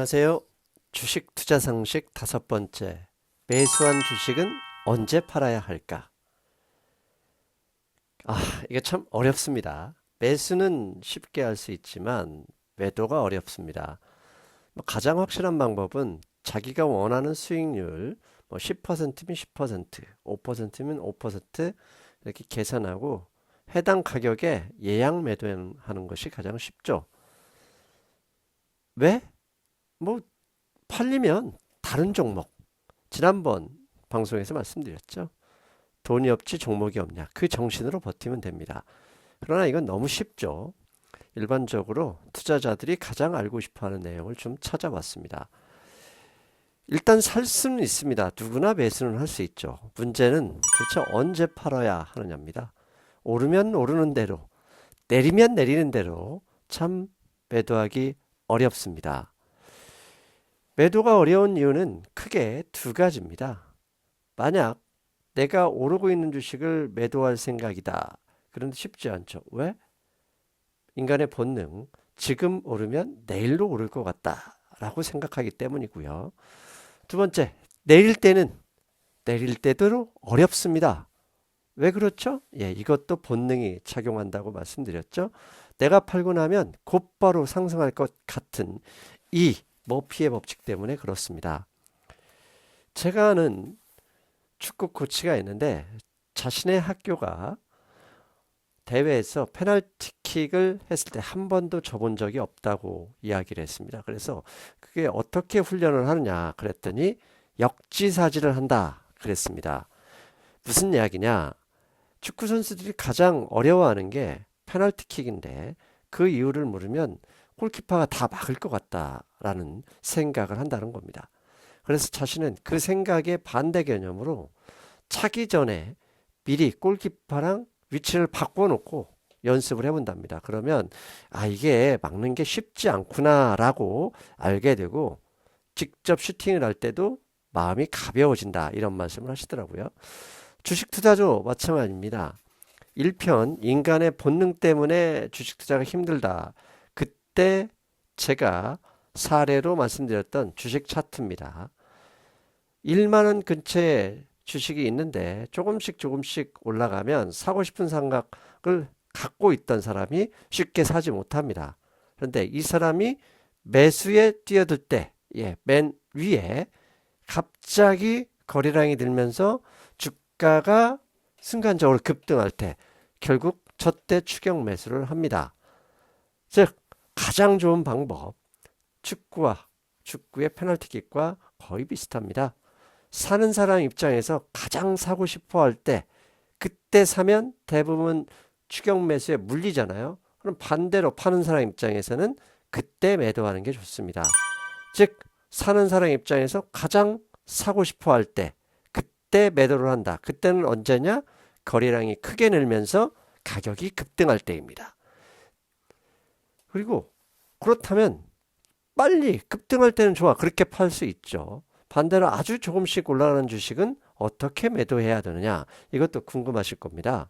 안녕하세요. 주식 투자 상식 5번째. 매수한 주식은 언제 팔아야 할까? 이게 참 어렵습니다. 매수는 쉽게 할 수 있지만 매도가 어렵습니다. 가장 확실한 방법은 자기가 원하는 수익률 10%면 10%, 5%면 5% 이렇게 계산하고 해당 가격에 예약 매도하는 것이 가장 쉽죠. 왜? 뭐 팔리면 다른 종목, 지난번 방송에서 말씀드렸죠. 돈이 없지 종목이 없냐. 그 정신으로 버티면 됩니다. 그러나 이건 너무 쉽죠. 일반적으로 투자자들이 가장 알고 싶어하는 내용을 좀 찾아봤습니다. 일단 살 수는 있습니다. 누구나 매수는 할 수 있죠. 문제는 도대체 언제 팔아야 하느냐입니다. 오르면 오르는 대로, 내리면 내리는 대로 참 매도하기 어렵습니다. 매도가 어려운 이유는 크게 두 가지입니다. 만약 내가 오르고 있는 주식을 매도할 생각이다. 그런데 쉽지 않죠. 왜? 인간의 본능, 지금 오르면 내일로 오를 것 같다 라고 생각하기 때문이고요. 두 번째, 내릴 때도 어렵습니다. 왜 그렇죠? 이것도 본능이 작용한다고 말씀드렸죠. 내가 팔고 나면 곧바로 상승할 것 같은 이 머피의 법칙 때문에 그렇습니다. 제가 아는 축구 코치가 있는데 자신의 학교가 대회에서 페널티킥을 했을 때 한 번도 져본 적이 없다고 이야기를 했습니다. 그래서 그게 어떻게 훈련을 하느냐 그랬더니 역지사지를 한다 그랬습니다. 무슨 이야기냐? 축구 선수들이 가장 어려워하는 게 페널티킥인데 그 이유를 물으면 골키퍼가 다 막을 것 같다라는 생각을 한다는 겁니다. 그래서 자신은 그 생각의 반대 개념으로 차기 전에 미리 골키퍼랑 위치를 바꿔놓고 연습을 해본답니다. 그러면 이게 막는 게 쉽지 않구나라고 알게 되고 직접 슈팅을 할 때도 마음이 가벼워진다 이런 말씀을 하시더라고요. 주식 투자도 마찬가지입니다. 1편 인간의 본능 때문에 주식 투자가 힘들다. 그때 제가 사례로 말씀드렸던 주식 차트입니다. 1만 원 근처에 주식이 있는데 조금씩 올라가면 사고 싶은 생각을 갖고 있던 사람이 쉽게 사지 못합니다. 그런데 이 사람이 매수에 뛰어들 때, 맨 위에 갑자기 거래량이 들면서 주가가 순간적으로 급등할 때 결국 저때 추격 매수를 합니다. 즉 가장 좋은 방법, 축구의 페널티킥과 거의 비슷합니다. 사는 사람 입장에서 가장 사고 싶어 할 때 그때 사면 대부분 추격 매수에 물리잖아요. 그럼 반대로 파는 사람 입장에서는 그때 매도하는 게 좋습니다. 즉 사는 사람 입장에서 가장 사고 싶어 할 때 그때 매도를 한다. 그때는 언제냐? 거래량이 크게 늘면서 가격이 급등할 때입니다. 그리고 그렇다면 빨리 급등할 때는 좋아. 그렇게 팔 수 있죠. 반대로 아주 조금씩 올라가는 주식은 어떻게 매도해야 되느냐? 이것도 궁금하실 겁니다.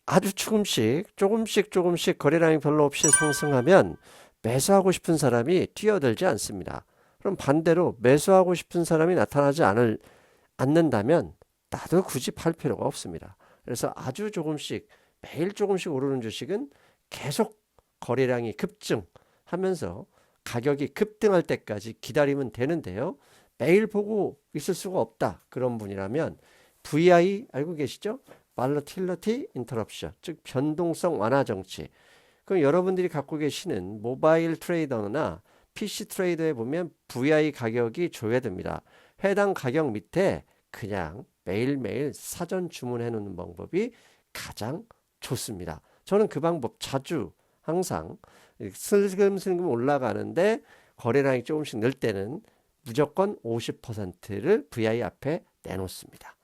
아주 조금씩 거래량이 별로 없이 상승하면 매수하고 싶은 사람이 뛰어들지 않습니다. 그럼 반대로 매수하고 싶은 사람이 나타나지 않는다면 나도 굳이 팔 필요가 없습니다. 그래서 아주 매일 조금씩 오르는 주식은 계속 거래량이 급증하면서 가격이 급등할 때까지 기다리면 되는데요. 매일 보고 있을 수가 없다. 그런 분이라면 VI 알고 계시죠? Volatility Interruption, 즉 변동성 완화 정치. 그럼 여러분들이 갖고 계시는 모바일 트레이더나 PC 트레이더에 보면 VI 가격이 조회됩니다. 해당 가격 밑에 그냥 매일매일 사전 주문해 놓는 방법이 가장 좋습니다. 저는 그 방법 항상 슬금슬금 올라가는데 거래량이 조금씩 늘 때는 무조건 50%를 VI 앞에 내놓습니다.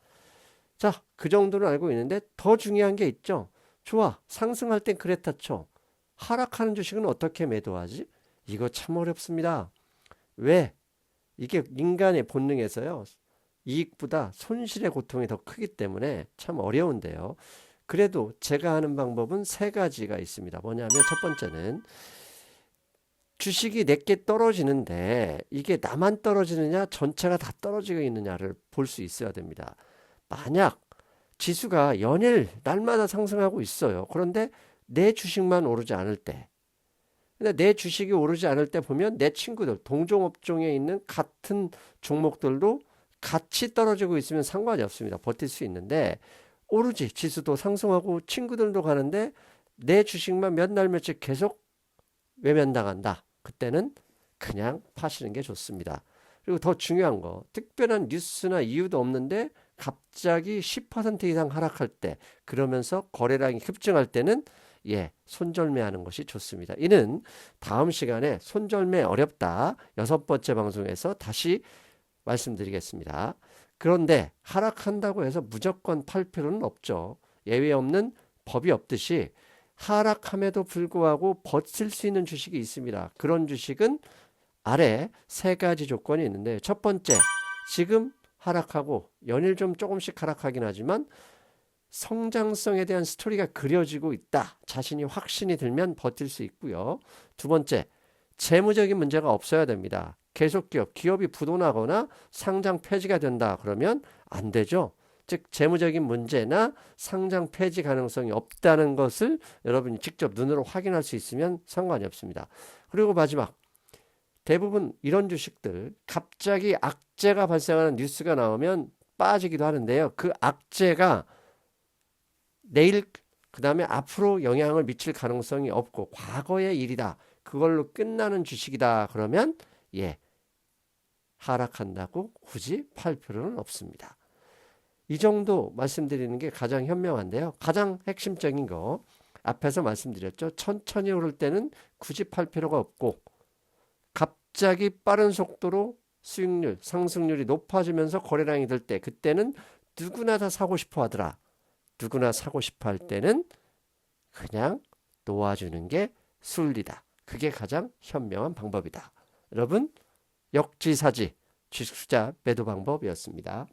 자, 그 정도는 알고 있는데 더 중요한 게 있죠. 좋아, 상승할 땐 그랬다 쳐. 하락하는 주식은 어떻게 매도하지? 이거 참 어렵습니다. 왜? 이게 인간의 본능에서요. 이익보다 손실의 고통이 더 크기 때문에 참 어려운데요. 그래도 제가 하는 방법은 세 가지가 있습니다. 뭐냐면 첫 번째는 주식이 내게 떨어지는데 이게 나만 떨어지느냐 전체가 다 떨어지고 있느냐를 볼 수 있어야 됩니다. 만약 지수가 연일 날마다 상승하고 있어요. 그런데 내 주식만 오르지 않을 때, 근데 내 주식이 오르지 않을 때 보면 내 친구들, 동종업종에 있는 같은 종목들도 같이 떨어지고 있으면 상관이 없습니다. 버틸 수 있는데 오르지, 지수도 상승하고 친구들도 가는데 내 주식만 몇 날 며칠 계속 외면당한다. 그때는 그냥 파시는 게 좋습니다. 그리고 더 중요한 거, 특별한 뉴스나 이유도 없는데 갑자기 10% 이상 하락할 때, 그러면서 거래량이 급증할 때는 손절매하는 것이 좋습니다. 이는 다음 시간에 손절매 어렵다 6번째 방송에서 다시 말씀드리겠습니다. 그런데 하락한다고 해서 무조건 팔 필요는 없죠. 예외 없는 법이 없듯이 하락함에도 불구하고 버틸 수 있는 주식이 있습니다. 그런 주식은 아래 3가지 조건이 있는데, 첫 번째, 지금 하락하고 연일 좀 조금씩 하락하긴 하지만 성장성에 대한 스토리가 그려지고 있다. 자신이 확신이 들면 버틸 수 있고요. 두 번째, 재무적인 문제가 없어야 됩니다. 계속 기업이 부도나거나 상장 폐지가 된다 그러면 안 되죠. 즉 재무적인 문제나 상장 폐지 가능성이 없다는 것을 여러분이 직접 눈으로 확인할 수 있으면 상관이 없습니다. 그리고 마지막, 대부분 이런 주식들 갑자기 악재가 발생하는 뉴스가 나오면 빠지기도 하는데요. 그 악재가 내일 그 다음에 앞으로 영향을 미칠 가능성이 없고 과거의 일이다, 그걸로 끝나는 주식이다 그러면 하락한다고 굳이 팔 필요는 없습니다. 이 정도 말씀드리는 게 가장 현명한데요. 가장 핵심적인 거 앞에서 말씀드렸죠. 천천히 오를 때는 굳이 팔 필요가 없고, 갑자기 빠른 속도로 수익률, 상승률이 높아지면서 거래량이 들 때, 그때는 누구나 다 사고 싶어 하더라. 누구나 사고 싶어 할 때는 그냥 놓아주는 게 순리다. 그게 가장 현명한 방법이다. 여러분, 역지사지 주식 투자 매도 방법이었습니다.